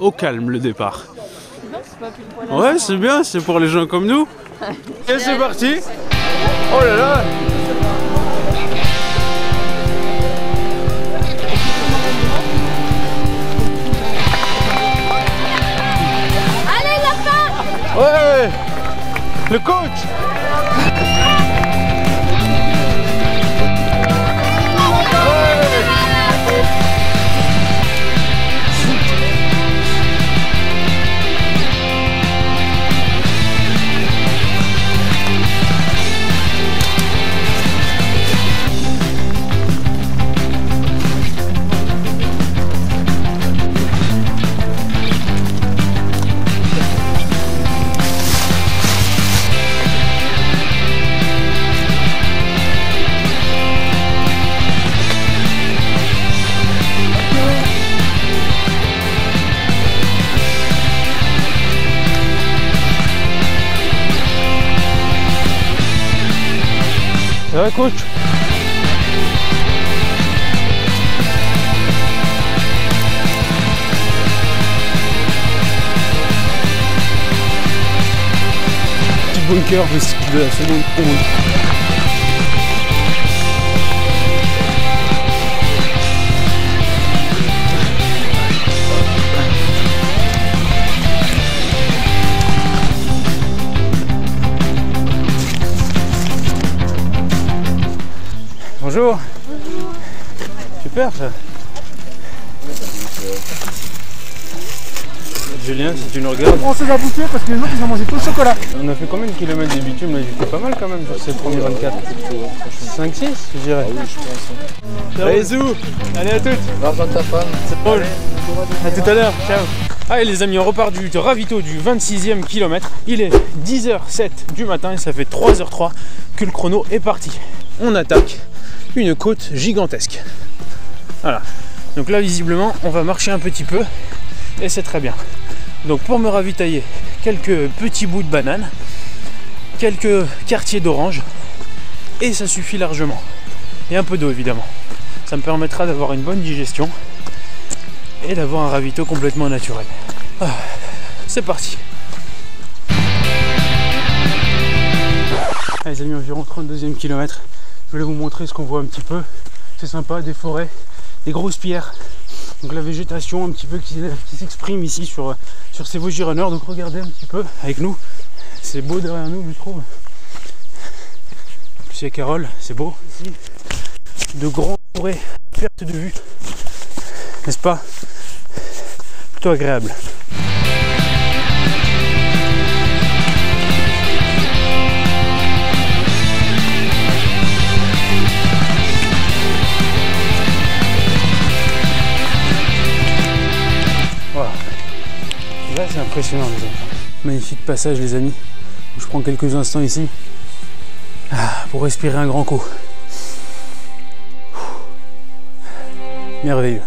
au calme le départ. Ouais, c'est bien, c'est pour les gens comme nous. Et c'est parti. Oh là là. Allez, lapin. Ouais. Le coach. Ça va, coach? Petit bunker de la seconde onde. Bonjour. Bonjour. Super ça. Julien, si tu nous regardes. On s'est bouffer parce que les autres ils ont mangé tout le chocolat. On a fait combien de kilomètres de bitume là? J'étais pas mal quand même sur ces premiers 24. 5-6 je dirais. Ah oui, je pense. Allez zou. Allez à toutes. L'argent de ta femme. C'est drôle. À tout à l'heure. Ciao. Allez les amis, on repart du ravito du 26e kilomètre. Il est 10h07 du matin et ça fait 3h03 que le chrono est parti. On attaque une côte gigantesque. Voilà. Donc là visiblement on va marcher un petit peu et c'est très bien. Donc pour me ravitailler, quelques petits bouts de banane, quelques quartiers d'orange et ça suffit largement. Et un peu d'eau évidemment. Ça me permettra d'avoir une bonne digestion et d'avoir un ravito complètement naturel. Ah, c'est parti. Allez les amis, environ 32e kilomètre. Je voulais vous montrer ce qu'on voit un petit peu. C'est sympa, des forêts, des grosses pierres. Donc la végétation un petit peu qui s'exprime ici sur ces Vaugironneurs. Donc regardez un petit peu avec nous. C'est beau derrière nous, je trouve. En plus il y a Carole, c'est beau. Ici, de grandes forêts à perte de vue. N'est-ce pas? Plutôt agréable. Voilà. Là c'est impressionnant les amis. Magnifique passage les amis. Je prends quelques instants ici pour respirer un grand coup. Merveilleux.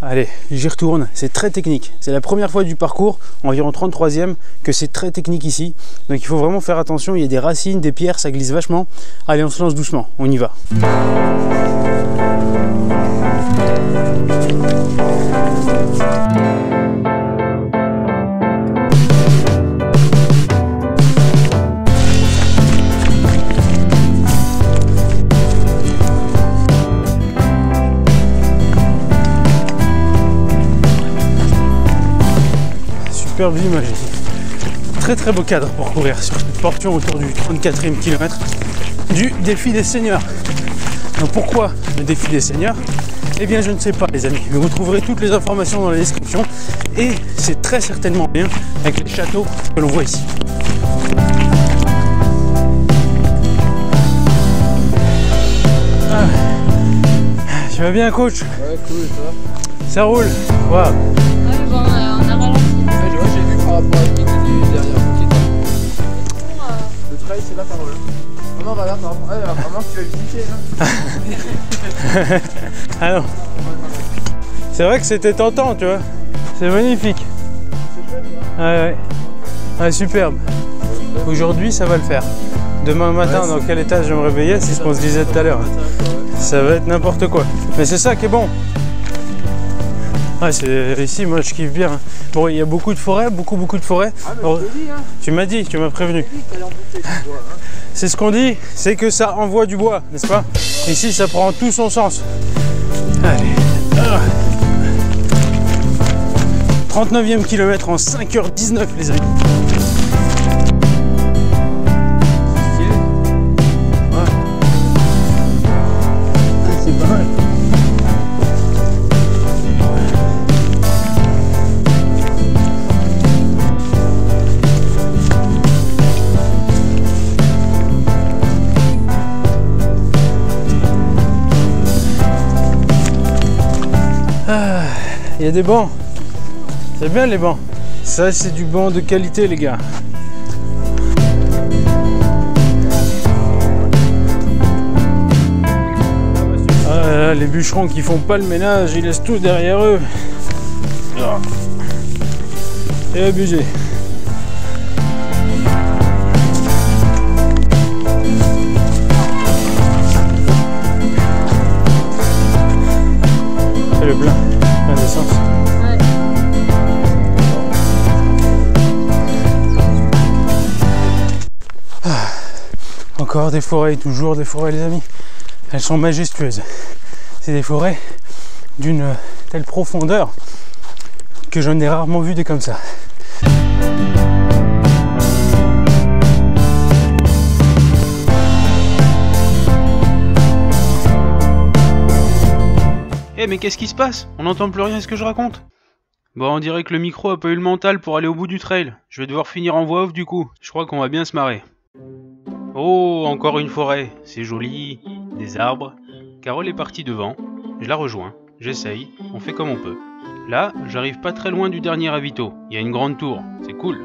Allez, j'y retourne, c'est très technique. C'est la première fois du parcours, environ 33e, que c'est très technique ici. Donc il faut vraiment faire attention, il y a des racines, des pierres, ça glisse vachement. Allez, on se lance doucement, on y va. Superbe vue magique. Très beau cadre pour courir sur cette portion autour du 34e kilomètre du défi des seniors. Donc pourquoi le défi des seniors? Eh bien je ne sais pas les amis, mais vous trouverez toutes les informations dans la description et c'est très certainement bien avec les châteaux que l'on voit ici. Tu vas bien coach? Ouais, cool, ça roule. Wow. Ouais, bon, on a ralenti. J'ai vu par rapport à ce qui était derrière. Le trail, c'est là par là. Non, va là, par rapport. Ah, vraiment que tu vas le piquer, là. Ah non. C'est vrai que c'était tentant, tu vois. C'est magnifique. C'est chouette, ouais. Ouais, superbe. Aujourd'hui, ça va le faire. Demain matin, ouais, dans quel état je vais me réveiller? C'est ce qu'on se disait tout à l'heure. Ça va être n'importe quoi. Mais c'est ça qui est bon. Ouais, c'est ici, moi je kiffe bien. Bon, il y a beaucoup de forêts, beaucoup de forêts. Ah, mais Alors, je te dis, hein. tu m'as dit, tu m'as prévenu. Je te dis que t'allais en bouffer, tu vois, hein. C'est ce qu'on dit, c'est que ça envoie du bois, n'est-ce pas? Ici, ça prend tout son sens. Allez. 39e kilomètre en 5h19, les amis. Stylé. Ouais. C'est pas mal. Il y a des bancs. C'est bien les bancs. Ça, c'est du banc de qualité, les gars. Ah là là, les bûcherons qui font pas le ménage, ils laissent tout derrière eux. Et abusé. C'est le plein d'essence. Ouais. Encore des forêts, toujours des forêts, les amis. Elles sont majestueuses. C'est des forêts d'une telle profondeur que j'en ai rarement vu des comme ça. Eh mais qu'est-ce qui se passe? On n'entend plus rien à ce que je raconte. Bon, on dirait que le micro a pas eu le mental pour aller au bout du trail. Je vais devoir finir en voix off du coup. Je crois qu'on va bien se marrer. Oh, encore une forêt. C'est joli. Des arbres. Carole est partie devant. Je la rejoins. J'essaye. On fait comme on peut. Là, j'arrive pas très loin du dernier ravito. Il y a une grande tour. C'est cool.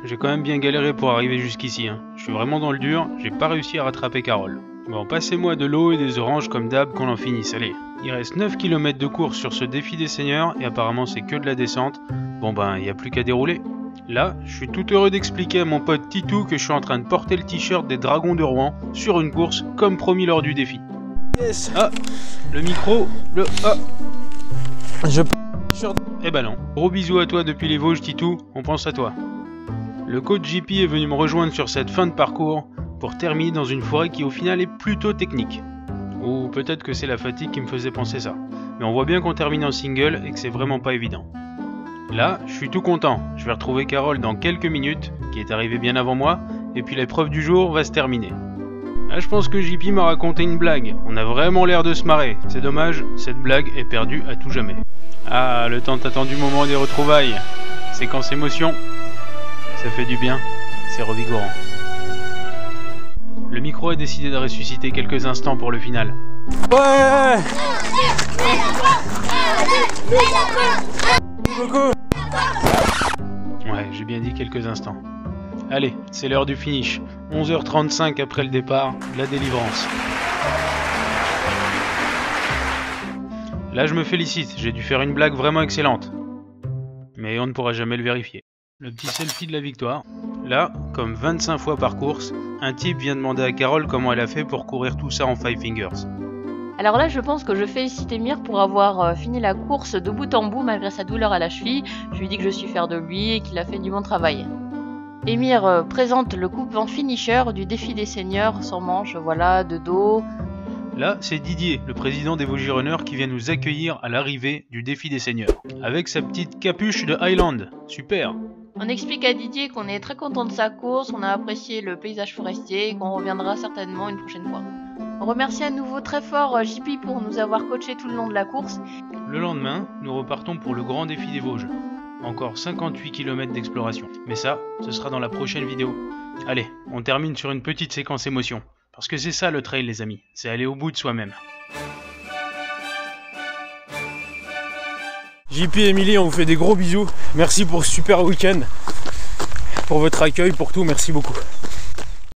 J'ai quand même bien galéré pour arriver jusqu'ici. Hein. Je suis vraiment dans le dur. J'ai pas réussi à rattraper Carole. Bon, passez-moi de l'eau et des oranges comme d'hab qu'on en finisse. Allez. Il reste 9 km de course sur ce défi des seigneurs et apparemment c'est que de la descente. Bon ben, il n'y a plus qu'à dérouler. Là, je suis tout heureux d'expliquer à mon pote Titou que je suis en train de porter le t-shirt des Dragons de Rouen sur une course comme promis lors du défi. Yes. Ah, le micro, Eh ben non. Gros bisous à toi depuis les Vosges, Titou, on pense à toi. Le coach JP est venu me rejoindre sur cette fin de parcours pour terminer dans une forêt qui au final est plutôt technique. Ou peut-être que c'est la fatigue qui me faisait penser ça. Mais on voit bien qu'on termine en single et que c'est vraiment pas évident. Là, je suis tout content. Je vais retrouver Carole dans quelques minutes, qui est arrivée bien avant moi, et puis l'épreuve du jour va se terminer. Là, je pense que JP m'a raconté une blague. On a vraiment l'air de se marrer. C'est dommage, cette blague est perdue à tout jamais. Ah, le tant attendu moment des retrouvailles. Séquence émotion. Ça fait du bien. C'est revigorant. Le micro a décidé de ressusciter quelques instants pour le final. Ouais. Ouais, j'ai bien dit quelques instants. Allez, c'est l'heure du finish. 11h35 après le départ, la délivrance. Là, je me félicite, j'ai dû faire une blague vraiment excellente. Mais on ne pourra jamais le vérifier. Le petit selfie de la victoire. Là, comme 25 fois par course, un type vient demander à Carole comment elle a fait pour courir tout ça en 5 fingers. Alors là, je pense que je félicite Emir pour avoir fini la course de bout en bout malgré sa douleur à la cheville. Je lui dis que je suis fier de lui et qu'il a fait du bon travail. Emir présente le coupement finisher du défi des seniors, sans manche, voilà, de dos. Là, c'est Didier, le président des Vosgies Runners, qui vient nous accueillir à l'arrivée du défi des seniors. Avec sa petite capuche de Highland. Super. On explique à Didier qu'on est très content de sa course, on a apprécié le paysage forestier et qu'on reviendra certainement une prochaine fois. On remercie à nouveau très fort JP pour nous avoir coaché tout le long de la course. Le lendemain, nous repartons pour le grand défi des Vosges. Encore 58 km d'exploration. Mais ça, ce sera dans la prochaine vidéo. Allez, on termine sur une petite séquence émotion. Parce que c'est ça le trail, les amis. C'est aller au bout de soi-même. JP et Émilie, on vous fait des gros bisous. Merci pour ce super week-end. Pour votre accueil, pour tout, merci beaucoup.